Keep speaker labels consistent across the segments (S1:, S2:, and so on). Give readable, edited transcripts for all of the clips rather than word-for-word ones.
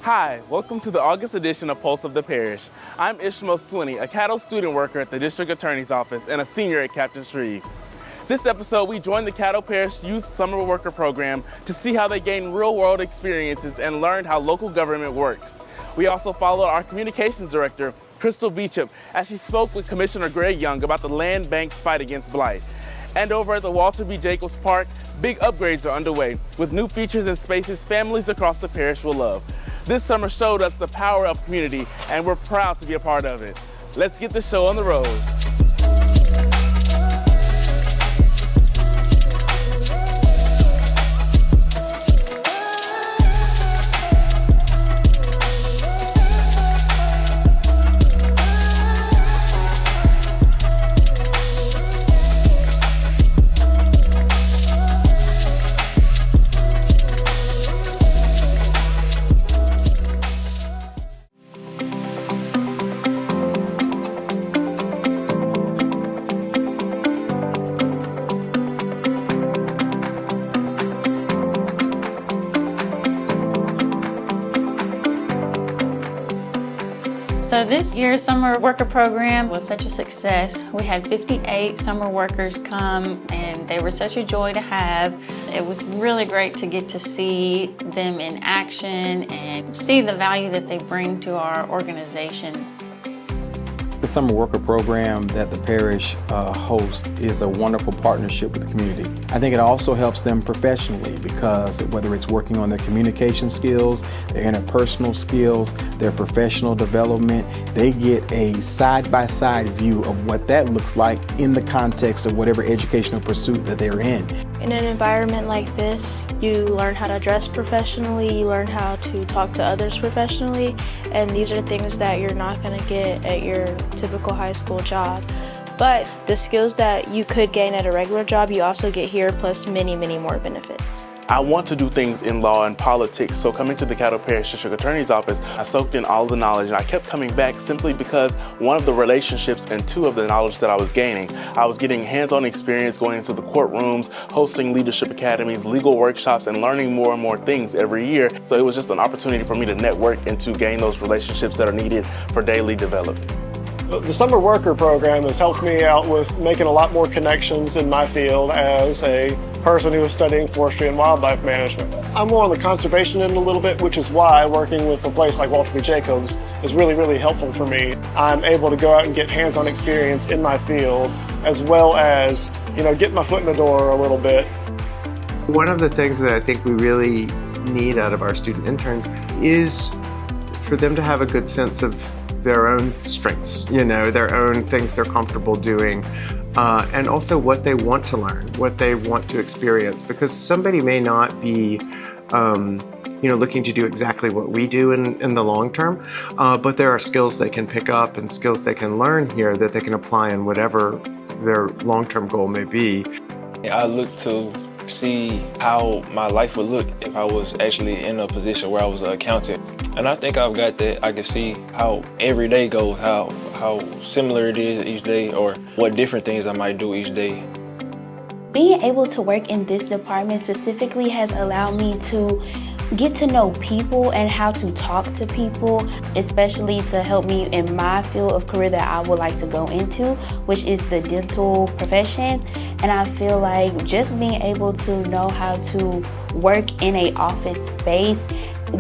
S1: Hi, welcome to the August edition of Pulse of the Parish. I'm Ishmael Swiney, a cattle student worker at the District Attorney's Office and a senior at Captain Shreve. This episode, we joined the Cattle Parish Youth Summer Worker Program to see how they gain real-world experiences and learn how local government works. We also followed our communications director, Crystal Beecham, as she spoke with Commissioner Greg Young about the land bank's fight against blight. And over at the Walter B. Jacobs Park, big upgrades are underway with new features and spaces families across the parish will love. This summer showed us the power of community, and we're proud to be a part of it. Let's get the show on the road.
S2: So this year's summer worker program was such a success. We had 58 summer workers come and they were such a joy to have. It was really great to get to see them in action and see the value that they bring to our organization.
S3: The summer worker program that the parish hosts is a wonderful partnership with the community. I think it also helps them professionally because whether it's working on their communication skills, their interpersonal skills, their professional development, they get a side-by-side view of what that looks like in the context of whatever educational pursuit that they're in.
S4: In an environment like this, you learn how to dress professionally, you learn how to talk to others professionally, and these are things that you're not going to get at your typical high school job. But the skills that you could gain at a regular job, you also get here, plus many, many more benefits.
S1: I want to do things in law and politics, so coming to the Cattle Parish District Attorney's Office, I soaked in all the knowledge, and I kept coming back simply because one of the relationships and two of the knowledge that I was gaining. I was getting hands-on experience going into the courtrooms, hosting leadership academies, legal workshops, and learning more and more things every year. So it was just an opportunity for me to network and to gain those relationships that are needed for daily development.
S5: The summer worker program has helped me out with making a lot more connections in my field as a person who is studying forestry and wildlife management. I'm more on the conservation end a little bit, which is why working with a place like Walter B. Jacobs is really, really helpful for me. I'm able to go out and get hands-on experience in my field as well as, get my foot in the door a little bit.
S6: One of the things that I think we really need out of our student interns is for them to have a good sense of their own strengths, their own things they're comfortable doing, and also what they want to learn, what they want to experience, because somebody may not be looking to do exactly what we do in the long term, but there are skills they can pick up and skills they can learn here that they can apply in whatever their long-term goal may be.
S7: I look to see how my life would look if I was actually in a position where I was an accountant. And I think I've got that. I can see how every day goes, how similar it is each day, or what different things I might do each day.
S8: Being able to work in this department specifically has allowed me to get to know people and how to talk to people, especially to help me in my field of career that I would like to go into, which is the dental profession. And I feel like just being able to know how to work in an office space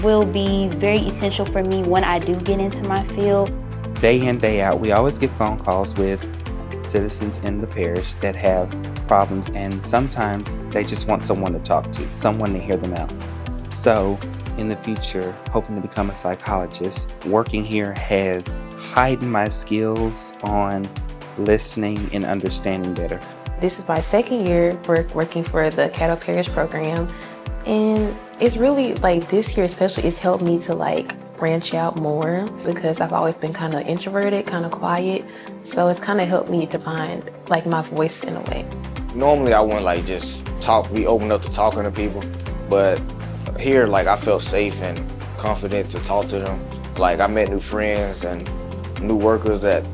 S8: will be very essential for me when I do get into my field.
S9: Day in, day out, we always get phone calls with citizens in the parish that have problems, and sometimes they just want someone to talk to, someone to hear them out. So in the future, hoping to become a psychologist, working here has heightened my skills on listening and understanding better.
S10: This is my second year working for the Cattle Parish program, and it's really this year especially, it's helped me to branch out more because I've always been kind of introverted, kind of quiet. So it's kind of helped me to find my voice in a way.
S11: Normally I wouldn't just be open up to talking to people, but here I felt safe and confident to talk to them. I met new friends and new workers that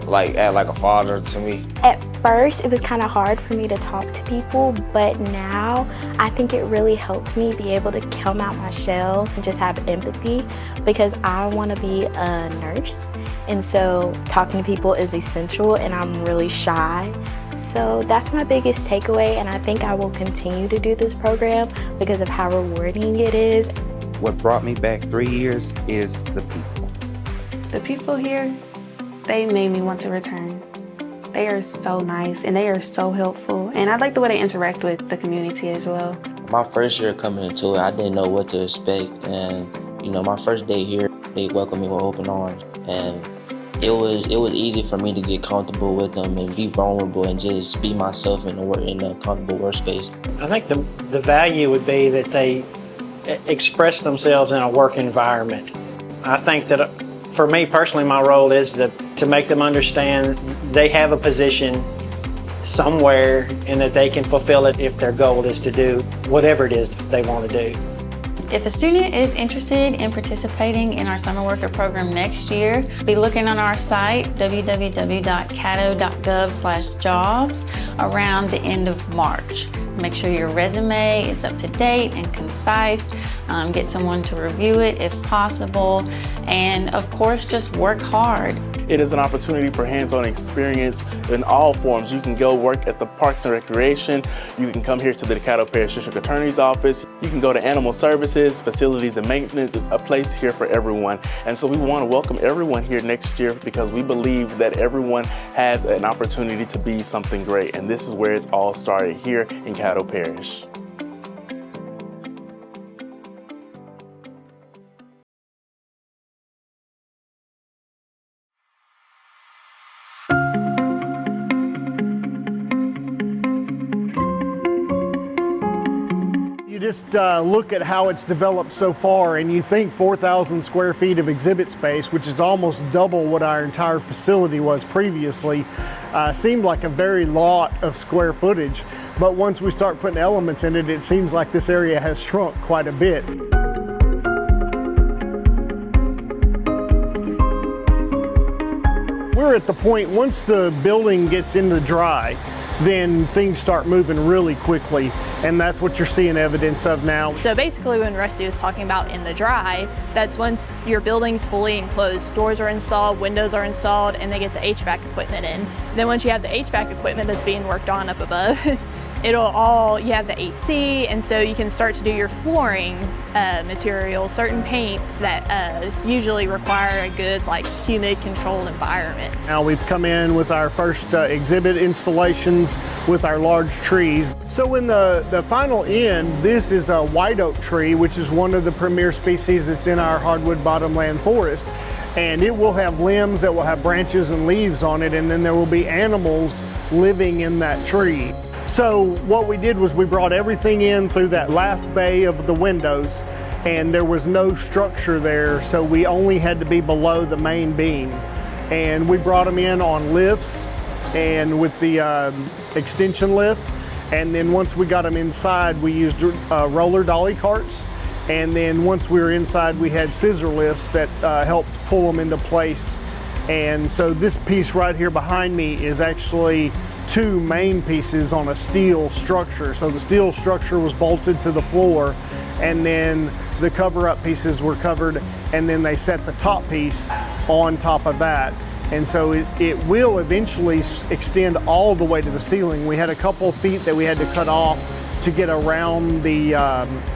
S11: like act like a father to me.
S4: At first, it was kind of hard for me to talk to people, but now I think it really helped me be able to come out my shell and just have empathy, because I want to be a nurse, and so talking to people is essential, and I'm really shy. So that's my biggest takeaway, and I think I will continue to do this program because of how rewarding it is.
S9: What brought me back 3 years is the people.
S10: The people here, they made me want to return. They are so nice and they are so helpful, and I like the way they interact with the community as well.
S12: My first year coming into it, I didn't know what to expect, and my first day here, they welcomed me with open arms, and it was easy for me to get comfortable with them and be vulnerable and just be myself in a comfortable workspace.
S13: I think the value would be that they express themselves in a work environment. I think that for me personally, my role is to make them understand they have a position somewhere and that they can fulfill it if their goal is to do whatever it is they want to do.
S2: If a student is interested in participating in our summer worker program next year, be looking on our site, www.caddo.gov/jobs, around the end of March. Make sure your resume is up to date and concise. Get someone to review it if possible. And of course, just work hard.
S1: It is an opportunity for hands-on experience in all forms. You can go work at the Parks and Recreation. You can come here to the Caddo Parish District Attorney's Office. You can go to Animal Services, Facilities and Maintenance. It's a place here for everyone. And so we want to welcome everyone here next year because we believe that everyone has an opportunity to be something great. And this is where it's all started, here in Caddo Parish.
S14: Just look at how it's developed so far, and you think 4,000 square feet of exhibit space, which is almost double what our entire facility was previously, seemed like a very lot of square footage. But once we start putting elements in it, it seems like this area has shrunk quite a bit. We're at the point, once the building gets into dry, then things start moving really quickly, and that's what you're seeing evidence of now.
S15: So basically when Rusty was talking about in the dry, that's once your building's fully enclosed, doors are installed, windows are installed, and they get the HVAC equipment in. Then once you have the HVAC equipment that's being worked on up above, you have the AC, and so you can start to do your flooring material, certain paints that usually require a good humid controlled environment.
S14: Now we've come in with our first exhibit installations with our large trees. So in the final end, this is a white oak tree, which is one of the premier species that's in our hardwood bottomland forest. And it will have limbs that will have branches and leaves on it, and then there will be animals living in that tree. So what we did was we brought everything in through that last bay of the windows, and there was no structure there, so we only had to be below the main beam. And we brought them in on lifts and with the extension lift, and then once we got them inside, we used roller dolly carts, and then once we were inside, we had scissor lifts that helped pull them into place. And so this piece right here behind me is actually two main pieces on a steel structure. So the steel structure was bolted to the floor, and then the cover-up pieces were covered, and then they set the top piece on top of that. And so it will eventually extend all the way to the ceiling. We had a couple of feet that we had to cut off to get around the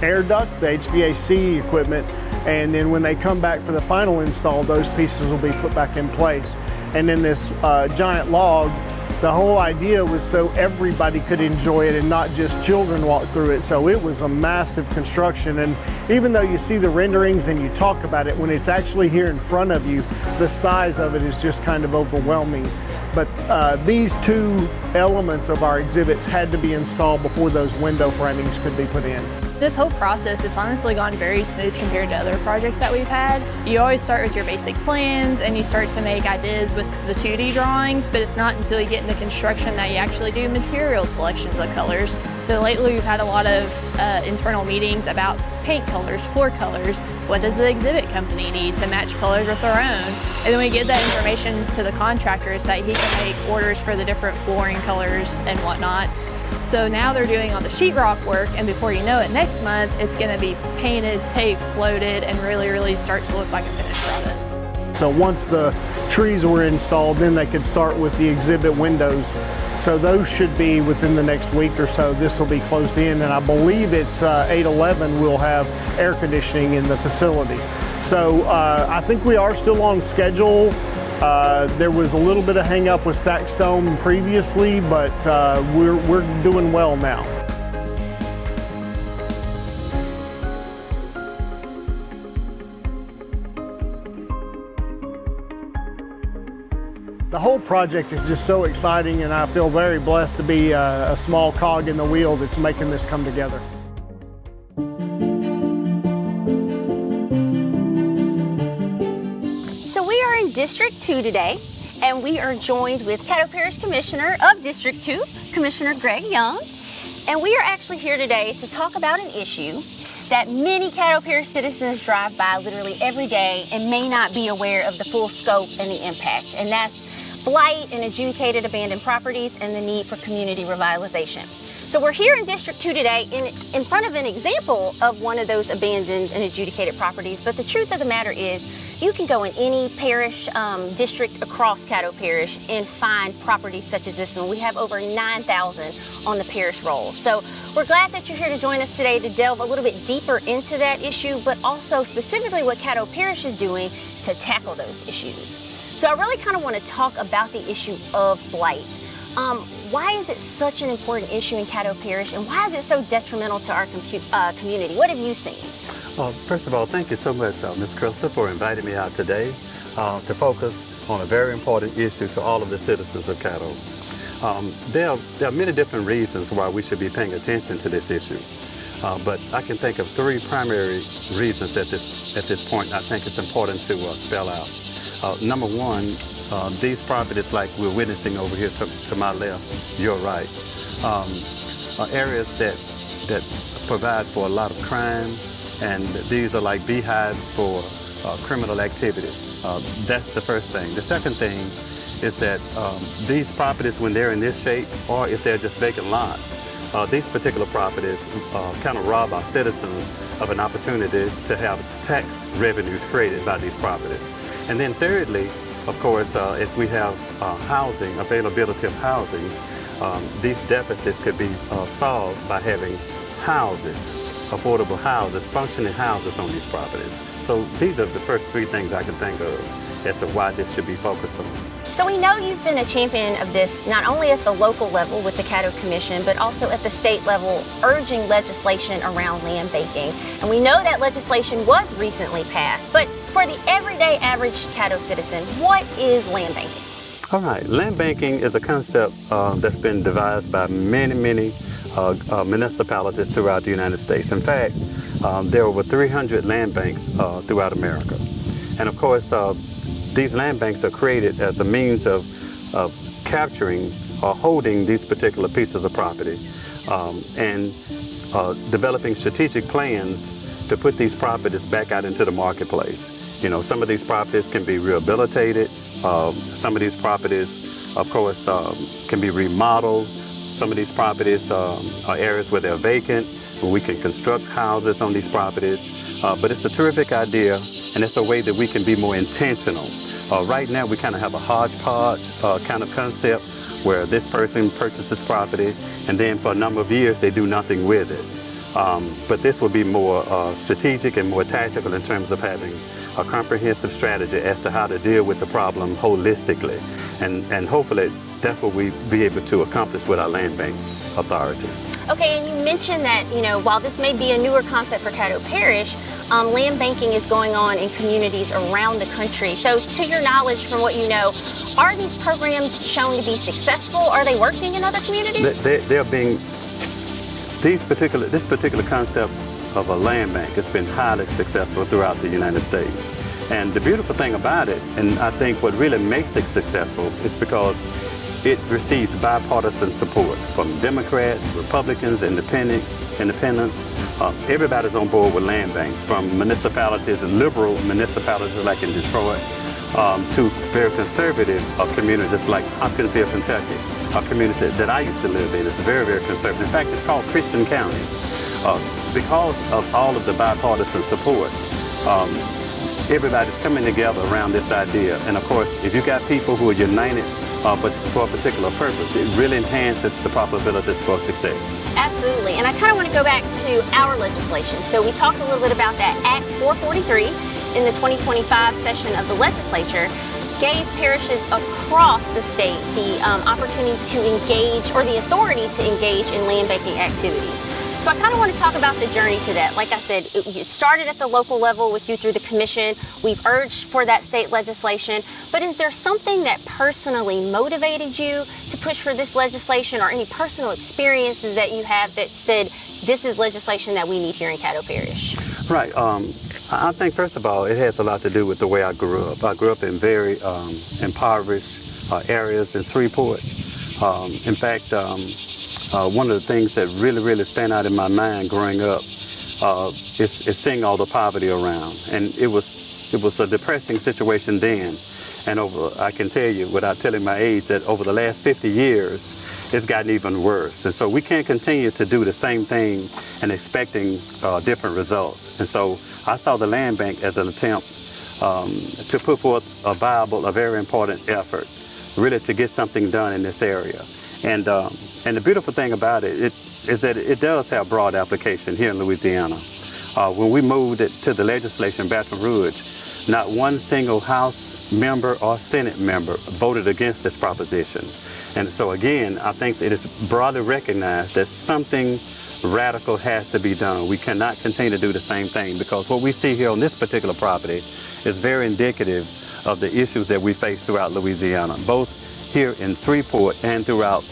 S14: air duct, the HVAC equipment, and then when they come back for the final install, those pieces will be put back in place. And then this giant log, the whole idea was so everybody could enjoy it and not just children walk through it. So it was a massive construction, and even though you see the renderings and you talk about it, when it's actually here in front of you, the size of it is just kind of overwhelming. But these two elements of our exhibits had to be installed before those window framings could be put in.
S15: This whole process has honestly gone very smooth compared to other projects that we've had. You always start with your basic plans and you start to make ideas with the 2D drawings, but it's not until you get into construction that you actually do material selections of colors. So lately we've had a lot of internal meetings about paint colors, floor colors. What does the exhibit company need to match colors with their own? And then we give that information to the contractor so that he can make orders for the different flooring colors and whatnot. So now they're doing all the sheetrock work, and before you know it, next month it's going to be painted, taped, floated, and really start to look like a finished product.
S14: So once the trees were installed, then they could start with the exhibit windows. So those should be within the next week or so. This will be closed in, and I believe it's 8/11 we'll have air conditioning in the facility. So I think we are still on schedule. There was a little bit of hang up with stack stone previously, but we're doing well now. The whole project is just so exciting, and I feel very blessed to be a small cog in the wheel that's making this come together.
S16: So we are in District 2 today, and we are joined with Caddo Parish Commissioner of District 2, Commissioner Greg Young. And we are actually here today to talk about an issue that many Caddo Parish citizens drive by literally every day and may not be aware of the full scope and the impact, and that's blight and adjudicated abandoned properties and the need for community revitalization. So we're here in District 2 today in front of an example of one of those abandoned and adjudicated properties, but the truth of the matter is you can go in any parish district across Caddo Parish and find properties such as this one. We have over 9,000 on the parish rolls. So we're glad that you're here to join us today to delve a little bit deeper into that issue, but also specifically what Caddo Parish is doing to tackle those issues. So I really kind of want to talk about the issue of blight. Why is it such an important issue in Caddo Parish, and why is it so detrimental to our community? What have you seen?
S17: First of all, thank you so much, Ms. Crystal, for inviting me out today to focus on a very important issue to all of the citizens of Caddo. There are many different reasons why we should be paying attention to this issue, but I can think of three primary reasons at this point I think it's important to spell out. Number one, these properties like we're witnessing over here to my left, your right, are areas that provide for a lot of crime, and these are like beehives for criminal activity. That's the first thing. The second thing is that these properties, when they're in this shape, or if they're just vacant lots, these particular properties kind of rob our citizens of an opportunity to have tax revenues created by these properties. And then thirdly, of course, as we have housing, availability of housing, these deficits could be solved by having houses, affordable houses, functioning houses on these properties. So these are the first three things I can think of as to why this should be focused on.
S16: So we know you've been a champion of this not only at the local level with the Caddo Commission, but also at the state level, urging legislation around land banking. And we know that legislation was recently passed, but for the everyday average Caddo citizen, what is land banking?
S17: All right, land banking is a concept that's been devised by many municipalities throughout the United States. In fact, there are over 300 land banks throughout America. And of course, these land banks are created as a means of capturing or holding these particular pieces of property and developing strategic plans to put these properties back out into the marketplace. You know, some of these properties can be rehabilitated. Some of these properties, of course, can be remodeled. Some of these properties are areas where they're vacant, where we can construct houses on these properties. But it's a terrific idea, and it's a way that we can be more intentional. Right now, we kind of have a hodgepodge kind of concept where this person purchases property, and then for a number of years, they do nothing with it. But this will be more strategic and more tactical in terms of having a comprehensive strategy as to how to deal with the problem holistically. And hopefully, that's what we'll be able to accomplish with our land bank authority.
S16: Okay, and you mentioned that, you know, while this may be a newer concept for Caddo Parish, land banking is going on in communities around the country. So to your knowledge, from what you know, are these programs shown to be successful? Are they working in other communities?
S17: They're being, this particular concept of a land bank has been highly successful throughout the United States. And the beautiful thing about it, and I think what really makes it successful, is because it receives bipartisan support from Democrats, Republicans, independents. Everybody's on board with land banks, from municipalities, liberal municipalities like in Detroit, to very conservative communities like Hopkinsville, Kentucky, a community that I used to live in. It's very, very conservative. In fact, it's called Christian County. Because of all of the bipartisan support, everybody's coming together around this idea. And of course, if you've got people who are united but for a particular purpose, it really enhances the probabilities for success.
S16: Absolutely, and I kind of want to go back to our legislation. So we talked a little bit about that. Act 443 in the 2025 session of the legislature gave parishes across the state the opportunity to engage, or the authority to engage in land banking activities. So I kind of want to talk about the journey to that. Like I said, it started at the local level with you through the commission. We've urged for that state legislation. But is there something that personally motivated you to push for this legislation, or any personal experiences that you have that said, this is legislation that we need here in Caddo Parish?
S17: Right. I think, first of all, it has a lot to do with the way I grew up. I grew up in very impoverished areas in Shreveport. In fact, one of the things that really stand out in my mind growing up is seeing all the poverty around. And it was a depressing situation then. And I can tell you, without telling my age, that over the last 50 years, it's gotten even worse. And so we can't continue to do the same thing and expecting different results. And so I saw the land bank as an attempt to put forth a very important effort, really to get something done in this area. And the beautiful thing about it is that it does have broad application here in Louisiana. When we moved it to the legislature in Baton Rouge, not one single House member or Senate member voted against this proposition. And so again, I think that it's broadly recognized that something radical has to be done. We cannot continue to do the same thing, because what we see here on this particular property is very indicative of the issues that we face throughout Louisiana, both here in Shreveport and throughout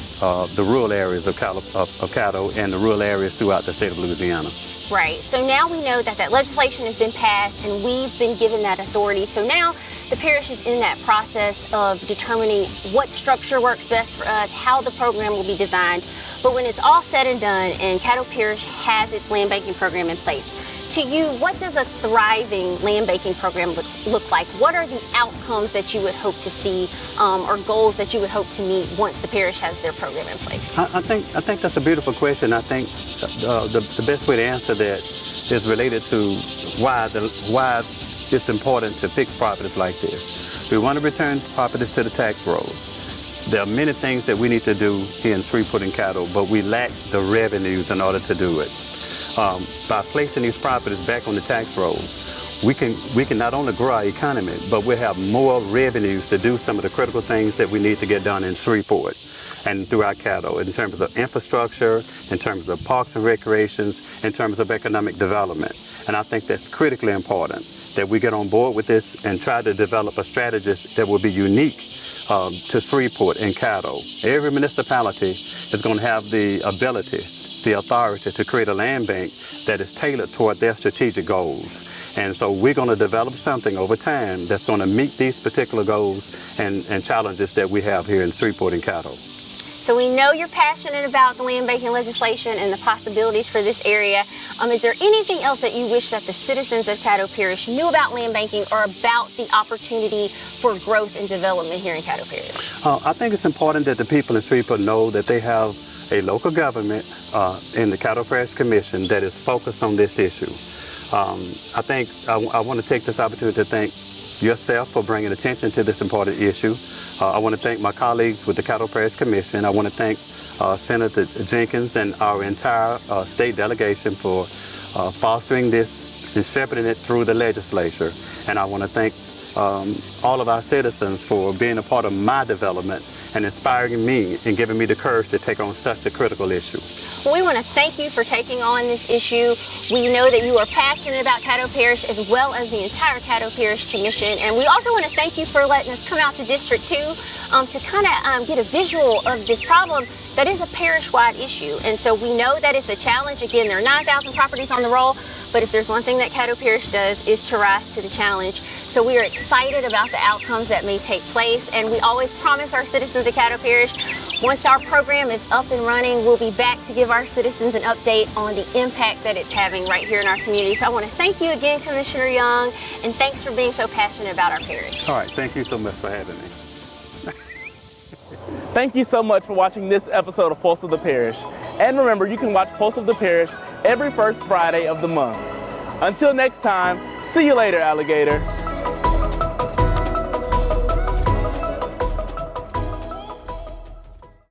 S17: the rural areas of Caddo and the rural areas throughout the state of Louisiana.
S16: Right. So now we know that legislation has been passed and we've been given that authority. So now the parish is in that process of determining what structure works best for us, how the program will be designed. But when it's all said and done and Caddo Parish has its land banking program in place, to you, what does a thriving land banking program look like? What are the outcomes that you would hope to see, or goals that you would hope to meet once the parish has their program in place?
S17: I think that's a beautiful question. I think the best way to answer that is related to why it's important to fix properties like this. We want to return properties to the tax rolls. There are many things that we need to do here in Shreveport and Caddo, but we lack the revenues in order to do it. By placing these properties back on the tax rolls, we can not only grow our economy, but we'll have more revenues to do some of the critical things that we need to get done in Shreveport and throughout Caddo, in terms of infrastructure, in terms of parks and recreations, in terms of economic development. And I think that's critically important, that we get on board with this and try to develop a strategy that will be unique to Shreveport and Caddo. Every municipality is going to have the ability, the authority to create a land bank that is tailored toward their strategic goals. And so we're going to develop something over time that's going to meet these particular goals and challenges that we have here in Shreveport and Caddo.
S16: So we know you're passionate about the land banking legislation and the possibilities for this area. Is there anything else that you wish that the citizens of Caddo Parish knew about land banking, or about the opportunity for growth and development here in Caddo Parish?
S17: I think it's important that the people in Shreveport know that they have a local government in the Caddo Parish Commission that is focused on this issue. I want to take this opportunity to thank yourself for bringing attention to this important issue. I want to thank my colleagues with the Caddo Parish Commission. I want to thank Senator Jenkins and our entire state delegation for fostering this and shepherding it through the legislature. And I want to thank all of our citizens for being a part of my development and inspiring me and giving me the courage to take on such a critical issue.
S16: Well, we want to thank you for taking on this issue. We know that you are passionate about Caddo Parish, as well as the entire Caddo Parish Commission. And we also want to thank you for letting us come out to District 2 to kind of get a visual of this problem that is a parish-wide issue. And so we know that it's a challenge. Again, there are 9,000 properties on the roll, But if there's one thing that Caddo Parish does is to rise to the challenge. So we are excited about the outcomes that may take place, and we always promise our citizens at Caddo Parish, once our program is up and running, we'll be back to give our citizens an update on the impact that it's having right here in our community. So I want to thank you again, Commissioner Young, and thanks for being so passionate about our parish.
S17: All right, thank you so much for having me.
S1: Thank you so much for watching this episode of Pulse of the Parish. And remember, you can watch Pulse of the Parish every first Friday of the month. Until next time, see you later, alligator.